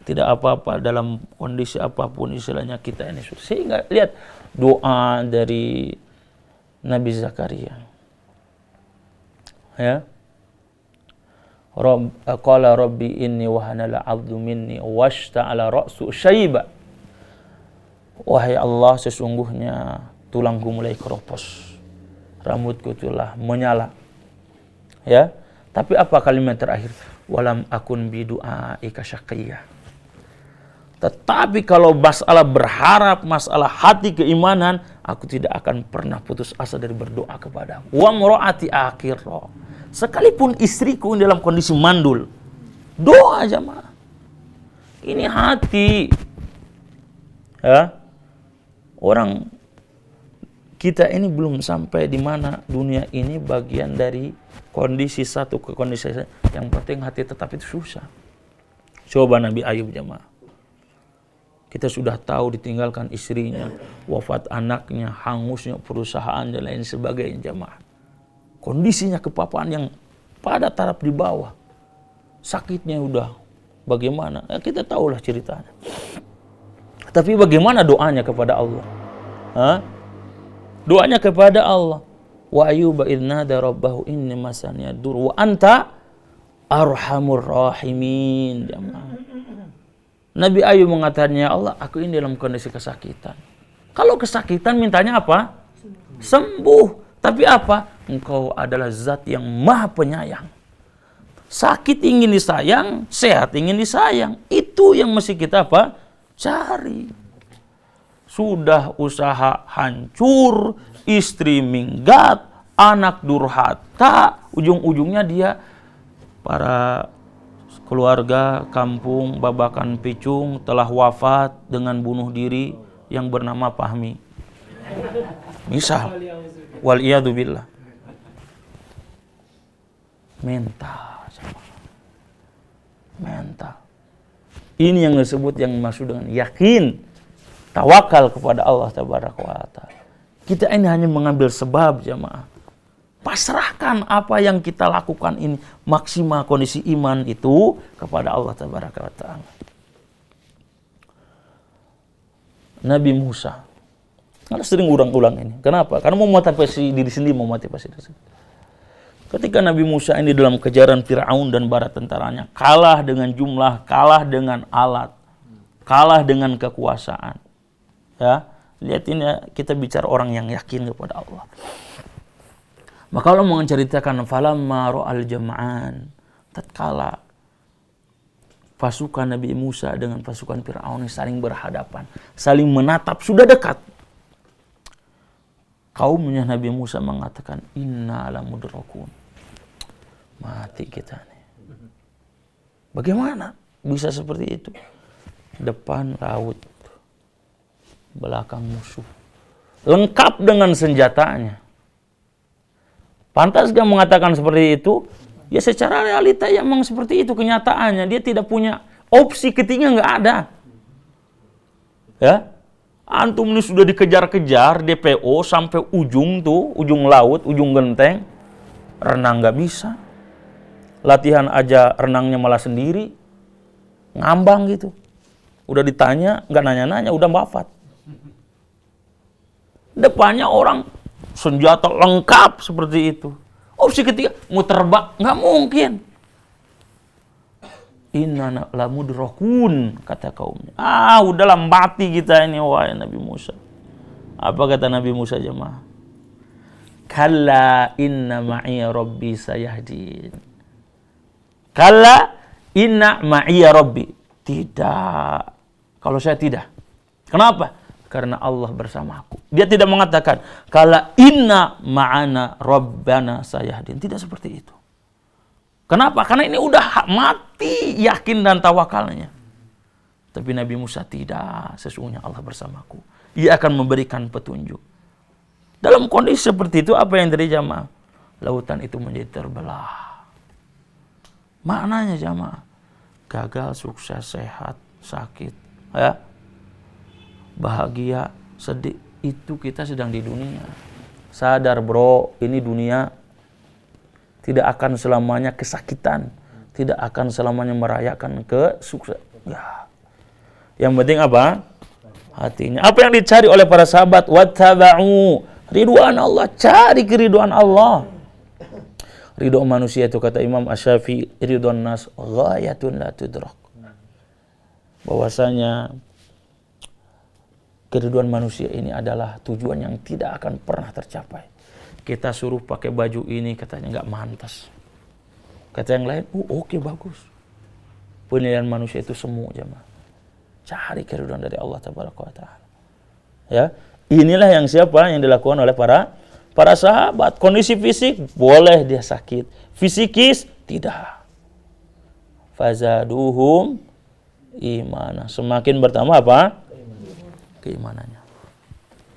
tidak apa-apa dalam kondisi apapun istilahnya kita ini. Sehingga lihat doa dari Nabi Zakaria. Ya. Qala rabbi inni wahanal 'adlu minni washta'ala ra'su syaiba. Wahai Allah, sesungguhnya tulangku mulai keropos, rambutku telah menyala. Ya, tapi apa kalimat terakhir? Walam akun bidu'aika syaqiyya. Tetapi kalau masalah berharap, masalah hati keimanan, aku tidak akan pernah putus asa dari berdoa kepadamu. Wa muraati akhirah. Sekalipun istriku dalam kondisi mandul, doa jamaah. Ini hati. Ya. Orang kita ini belum sampai di mana dunia ini bagian dari kondisi satu ke kondisi lain. Yang penting hati tetap itu susah. Coba Nabi Ayub jamaah. Kita sudah tahu ditinggalkan istrinya, wafat anaknya, hangusnya perusahaan dan lain sebagainya jamaah. Kondisinya kepapaan yang pada taraf di bawah. Sakitnya udah bagaimana? Ya, kita tahulah ceritanya. Tapi bagaimana doanya kepada Allah? Doanya kepada Allah. Wa ayyuba idnada rabbahu inni masaniya dur wa anta arhamur rahimin. Nabi Ayub mengatakan, ya Allah, aku ini dalam kondisi kesakitan. Kalau kesakitan mintanya apa? Sembuh. Tapi apa? Engkau adalah zat yang maha penyayang. Sakit ingin disayang, sehat ingin disayang. Itu yang mesti kita apa? Cari. Sudah usaha hancur, istri minggat, anak durhaka, ujung-ujungnya dia para keluarga kampung Babakan Picung telah wafat dengan bunuh diri yang bernama Fahmi. Misal, wal iyadu billah. Mental. Ini yang disebut yang dimaksud dengan yakin, tawakal kepada Allah Tabaraka wa Ta'ala. Kita ini hanya mengambil sebab jamaah. Pasrahkan apa yang kita lakukan ini, maksimal kondisi iman itu kepada Allah Tabaraka wa Ta'ala. Nabi Musa, karena sering ulang-ulang ini. Kenapa? Karena mau motivasi diri sendiri, mau motivasi diri sendiri. Ketika Nabi Musa ini dalam kejaran Fir'aun dan bala tentaranya, kalah dengan jumlah, kalah dengan alat, kalah dengan kekuasaan. Ya, lihat ini kita bicara orang yang yakin kepada Allah. Maka Allah menceritakan falamma ra'al jama'an, tatkala pasukan Nabi Musa dengan pasukan Fir'aun saling berhadapan, saling menatap, sudah dekat. Kaumnya Nabi Musa mengatakan, inna lamudrakun. Mati kita nih. Bagaimana bisa seperti itu? Depan laut, belakang musuh, lengkap dengan senjatanya. Pantas gak mengatakan seperti itu? Ya secara realita ya memang seperti itu kenyataannya. Dia tidak punya opsi ketiga, nggak ada. Ya, antum ini sudah dikejar-kejar DPO sampai ujung tuh, ujung laut, ujung genteng, renang nggak bisa. Latihan aja renangnya malah sendiri, ngambang gitu. Udah ditanya, nggak nanya-nanya, udah wafat. Depannya orang senjata lengkap seperti itu. Opsi ketiga, mau terbang, nggak mungkin. Inna lamudrakun, kata kaumnya. Udahlah mati kita ini, wahai Nabi Musa. Apa kata Nabi Musa jemaah? Kalla inna ma'iya rabbi sayahdin. Kalla inna ma'iya rabbi. Tidak. Kalau saya tidak. Kenapa? Karena Allah bersamaku. Dia tidak mengatakan kala inna ma'ana rabbana sayahdin. Tidak seperti itu. Kenapa? Karena ini udah mati yakin dan tawakalnya. Tapi Nabi Musa tidak. Sesungguhnya Allah bersamaku. Ia akan memberikan petunjuk. Dalam kondisi seperti itu apa yang terjadi jamaah? Lautan itu menjadi terbelah. Maknanya jamaah, gagal, sukses, sehat, sakit, ya, bahagia, sedih, itu kita sedang di dunia. Sadar bro, ini dunia tidak akan selamanya kesakitan, tidak akan selamanya merayakan kesuksesan. Ya, Yang penting apa? Hatinya. Apa yang dicari oleh para sahabat? Wattaba'u ridwan Allah, cari keriduan Allah. Ridho manusia itu kata Imam Asy-Syafi'i, ridwan nas ghayatun la tudrak. Bahwasanya keriduan manusia ini adalah tujuan yang tidak akan pernah tercapai. Kita suruh pakai baju ini, katanya nggak mantas. Kata yang lain, oke, bagus. Penilaian manusia itu semu, jemaah. Cari keriduan dari Allah Tabaraka wa Ta'ala. Ya, inilah yang siapa yang dilakukan oleh para sahabat. Kondisi fisik boleh dia sakit, fisikis tidak. Fazaduhum imana. Semakin bertambah apa? Keimanannya.